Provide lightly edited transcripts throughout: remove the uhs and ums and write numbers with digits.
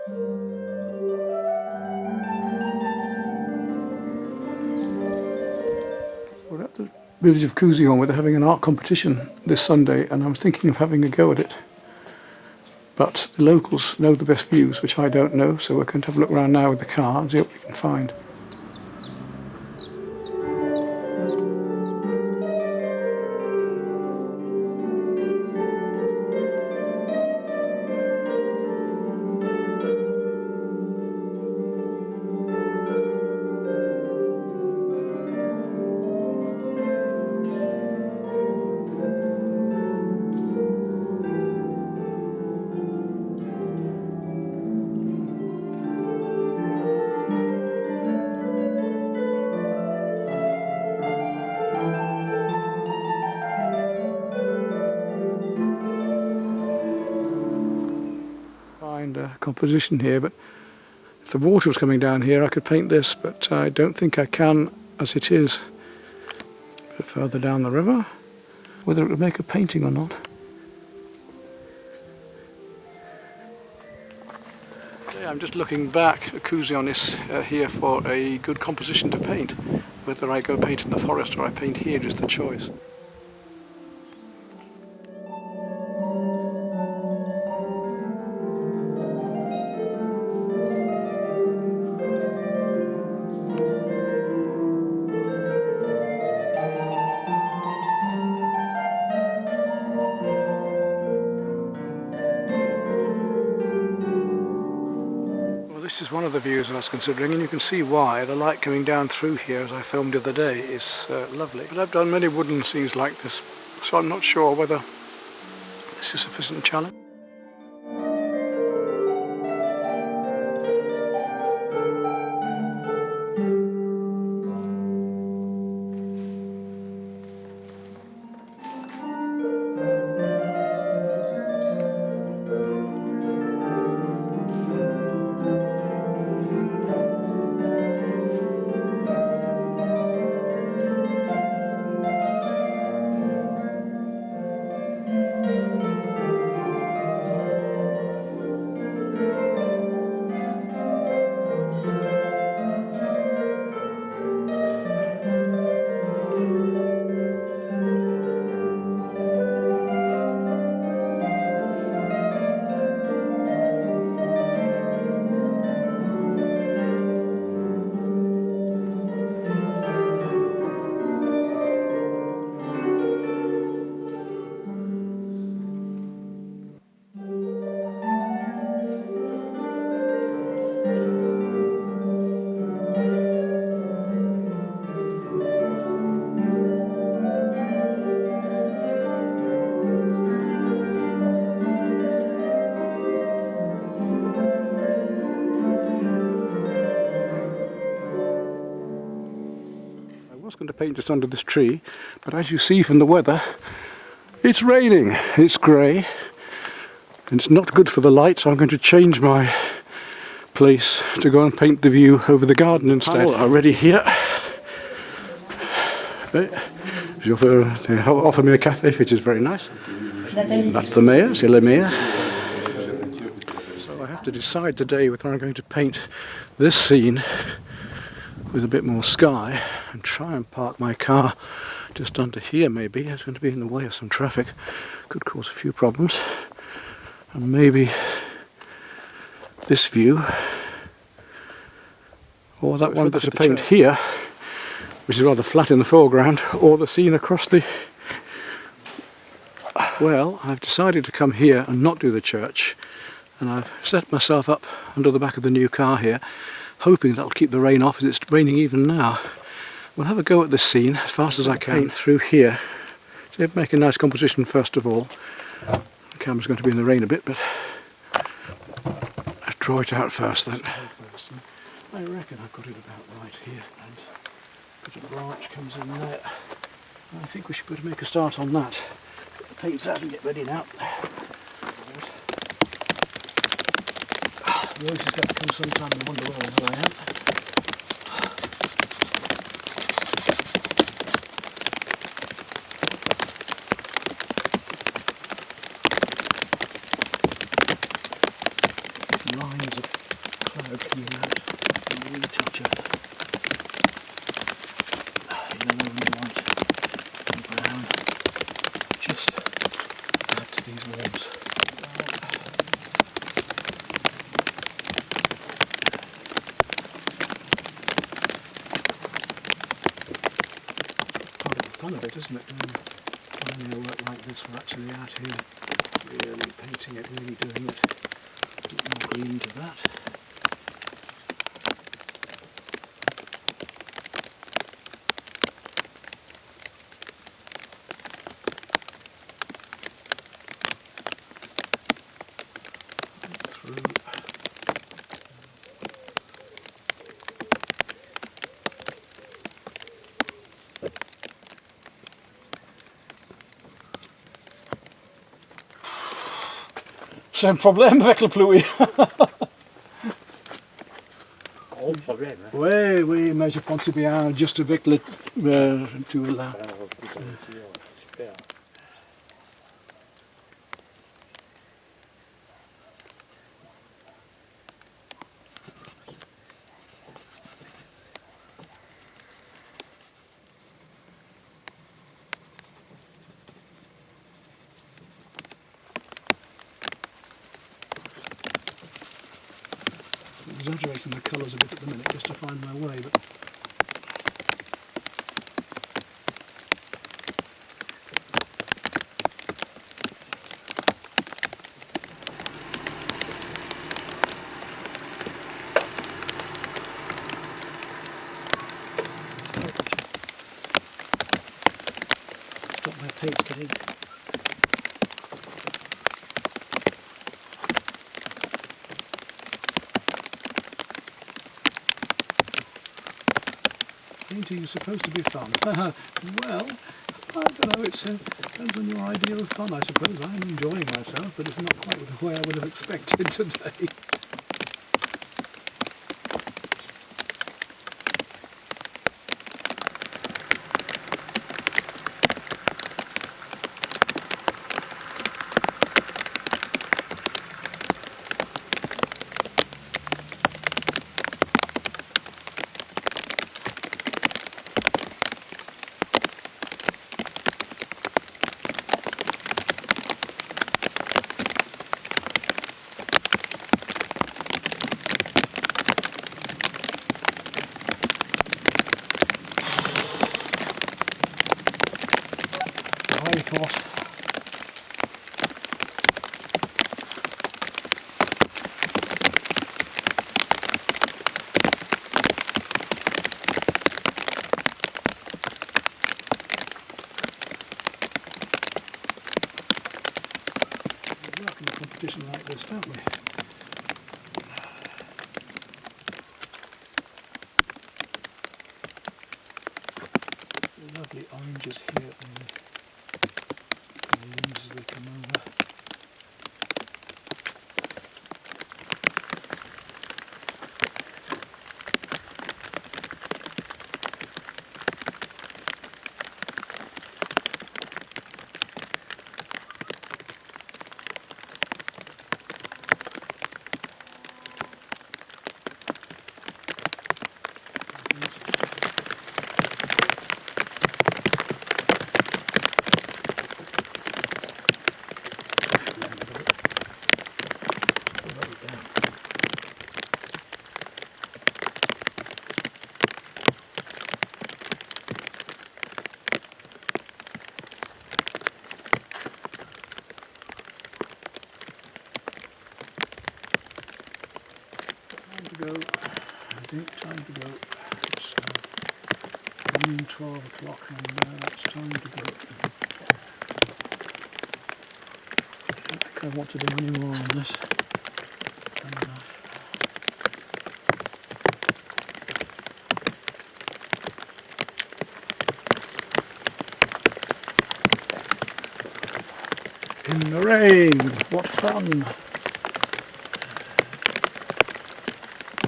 We're at the village of Cousillon where they're having an art competition this Sunday, and I was thinking of having a go at it. But the locals know the best views, which I don't know, so we're going to have a look around now with the car and see what we can find. Composition here, but if the water was coming down here I could paint this, but I don't think I can as it is. A bit further down the river, whether it would make a painting or not. I'm just looking back at Cousillon here for a good composition to paint. Whether I go paint in the forest or I paint here is the choice. This is one of the views I was considering, and you can see why. The light coming down through here, as I filmed the other day, is lovely. But I've done many wooden scenes like this, so I'm not sure whether this is a sufficient challenge. I was going to paint just under this tree, but as you see from the weather, it's raining, it's grey, and it's not good for the light, so I'm going to change my place to go and paint the view over the garden instead. Are ready here. They offer me a café, which is very nice. That's the mayor, c'est le mayor. So I have to decide today whether I'm going to paint this scene with a bit more sky and try and park my car just under here maybe. It's going to be in the way of some traffic, could cause a few problems, and maybe this view or that one to paint here, which is rather flat in the foreground, or the scene across the... Well, I've decided to come here and not do the church, and I've set myself up under the back of the new car here, hoping that'll keep the rain off, as it's raining even now. We'll have a go at this scene as fast as I can through here. So make a nice composition first of all. The camera's going to be in the rain a bit, but I'll draw it out first then. I reckon I've got it about right here, and a bit of branch comes in there. I think we should better make a start on that. Put the paints out and get ready now. The voice is going to come sometime and wonder where I am. lines of cloud coming out. A wee touch of yellow and white and brown. Just add to these warms. Part of the fun of it, isn't it? Doing a work like this, we're actually out here really painting it, really doing it. A bit more green to that. Through. Geen probleem avec le pluie. Gros problème. Hein. Oui, oui, mais je pense bien juste avec le tout là. Super. Exaggerating the colours a bit at the minute just to find my way, but stop my paint getting. Painting is supposed to be fun. Well, I don't know, it depends on your idea of fun, I suppose. I'm enjoying myself, but it's not quite the way I would have expected today. Of course. We work in a competition like this, don't we? Lovely oranges here and the leaves as they come over. Go. I think time to go. It's 12 o'clock and it's time to go. I don't think I want to do any more on this. In the rain, what fun!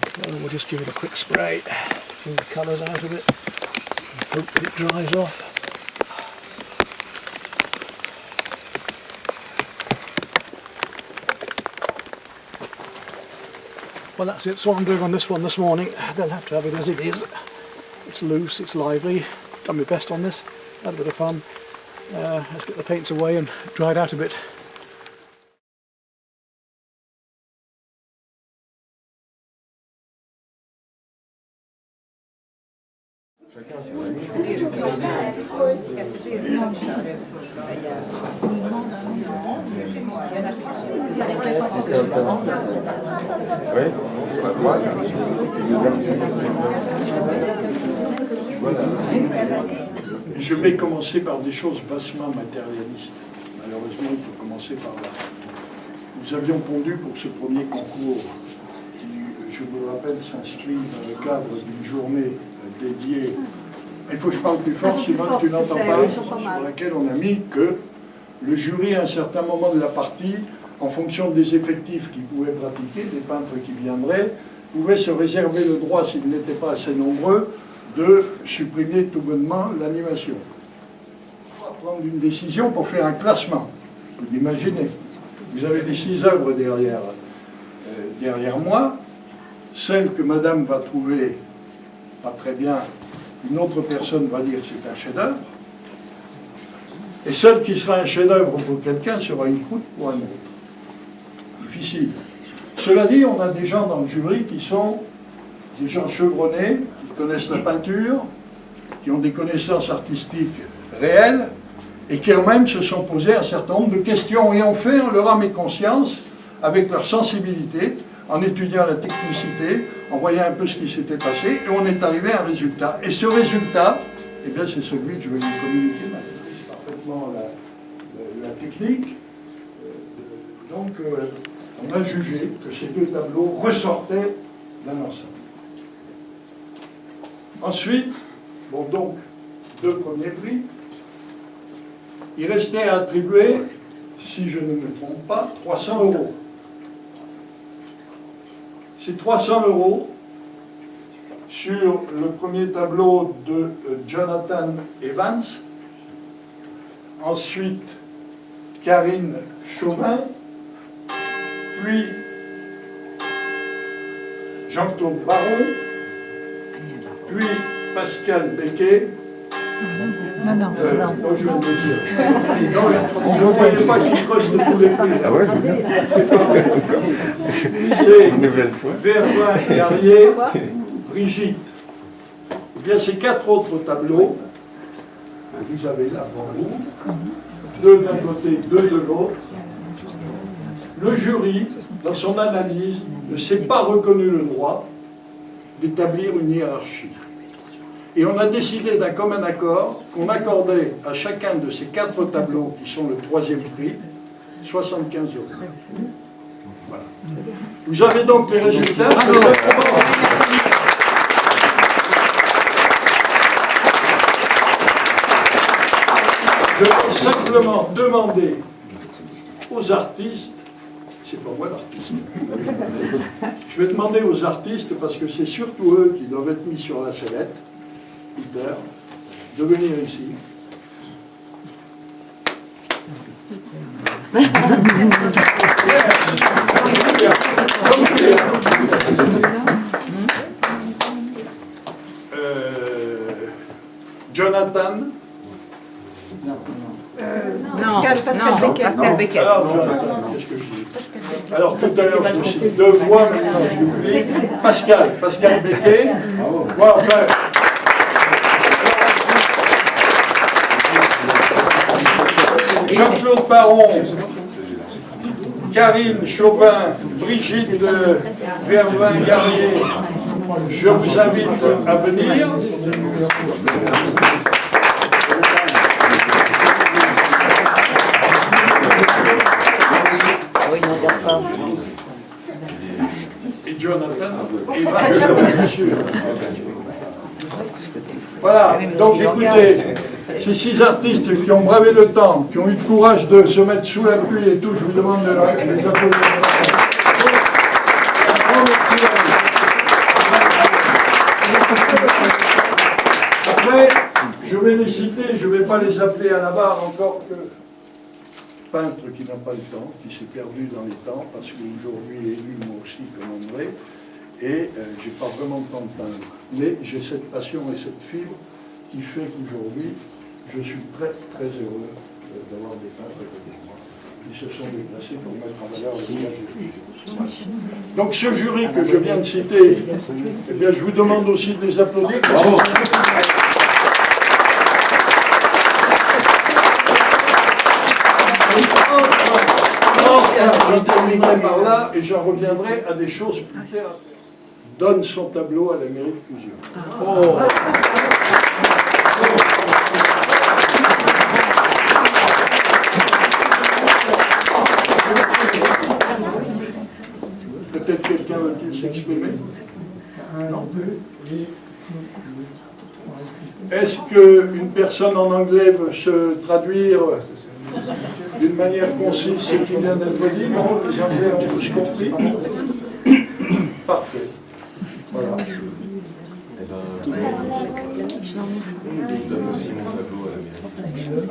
So we'll just give it a quick spray, bring the colours out of it, and hope that it dries off. Well, that's it. That's what I'm doing on this one this morning. They'll have to have it as it is. It's loose, it's lively. Done my best on this. Had a bit of fun. Let's get the paints away and dry it out a bit. Je vais commencer par des choses bassement matérialistes. Malheureusement, il faut commencer par là. Nous avions pondu pour ce premier concours, qui, je vous le rappelle, s'inscrit dans le cadre d'une journée dédiée. Il faut que je parle plus fort, sinon tu n'entends pas, sur laquelle on a mis que le jury, à un certain moment de la partie, en fonction des effectifs qui pouvaient pratiquer, des peintres qui viendraient, pouvait se réserver le droit, s'ils n'étaient pas assez nombreux, de supprimer tout bonnement l'animation. On va prendre une décision pour faire un classement. Vous l'imaginez. Vous avez les 6 œuvres derrière moi. Celle que madame va trouver pas très bien, une autre personne va dire que c'est un chef-d'œuvre. Et celle qui sera un chef-d'œuvre pour quelqu'un sera une croûte pour un autre. Difficile. Cela dit, on a des gens dans le jury qui sont des gens chevronnés, qui connaissent la peinture, qui ont des connaissances artistiques réelles, et qui eux-mêmes se sont posés un certain nombre de questions et ont fait en leur âme et conscience, avec leur sensibilité, en étudiant la technicité, en voyant un peu ce qui s'était passé, et on est arrivé à un résultat. Et ce résultat, eh bien, c'est celui que je vais vous communiquer maintenant. C'est parfaitement la technique. Donc, on a jugé que ces 2 tableaux ressortaient d'un ensemble. Ensuite, bon donc, 2 premiers prix. Il restait à attribuer, si je ne me trompe pas, 300 €. Ces 300 € sur le premier tableau de Jonathan Evans, ensuite Karine Chauvin, puis Jean-Claude Baron, puis Pascal Becquet. Non. Je viens de le dire. Non, je ne voyais pas qu'il creuse tous les prix. Ah ouais, je veux bien. C'est Une nouvelle fois. Vervin Guerrier, Brigitte. Eh bien, ces 4 autres tableaux, vous avez là pour vous, 2 d'un côté, 2 de l'autre. Le jury, dans son analyse, ne s'est pas reconnu le droit d'établir une hiérarchie. Et on a décidé d'un commun accord qu'on accordait à chacun de ces 4 tableaux, qui sont le 3e prix, 75 €. Voilà. Vous avez donc les résultats. Je vais simplement demander aux artistes, c'est pas moi l'artiste, je vais demander aux artistes, parce que c'est surtout eux qui doivent être mis sur la sellette, Peter, de venir ici. Jonathan. Pascal Becquet. Alors, Jonathan, qu'est-ce que je dis? Alors, tout à l'heure, je me suis dit 2 fois, maintenant je l'oublie. Pascal Becquet. Bon, enfin. Jean-Claude Baron, Karine Chauvin, Brigitte Vervin-Garrier, je vous invite à venir. Et Jonathan, et bien sûr. Voilà, donc écoutez, ces 6 artistes qui ont bravé le temps, qui ont eu le courage de se mettre sous la pluie et tout, je vous demande de les applaudir. Après, je vais les citer, je ne vais pas les appeler à la barre encore que peintre qui n'a pas le temps, qui s'est perdu dans les temps, parce qu'aujourd'hui élu moi aussi comme André. et j'ai pas vraiment le temps de peindre. Mais j'ai cette passion et cette fibre qui fait qu'aujourd'hui, je suis très très heureux d'avoir des peintres à côté de moi qui se sont déplacés pour mettre en valeur le village de Toulouse. Donc ce jury que je viens de citer, eh bien, je vous demande aussi de les applaudir. Bravo. Je terminerai par là et j'en reviendrai à des choses plus terre à terre. Donne son tableau à la mairie de Cousieux. Oh. Peut-être quelqu'un veut-il s'exprimer? Non. Est-ce qu'une personne en anglais veut se traduire d'une manière concise ce qui vient d'être dit? Non, les Anglais ont tous compris. Parfait. Voilà. Je donne aussi mon tableau à la mairie.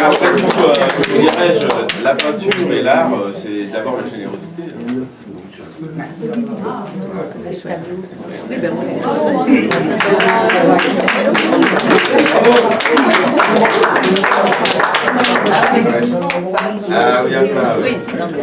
Après, je dirais, la peinture et l'art, c'est d'abord la générosité. C'est chouette. Oui, ben moi aussi. Ah oui, après, Oui, non, c'est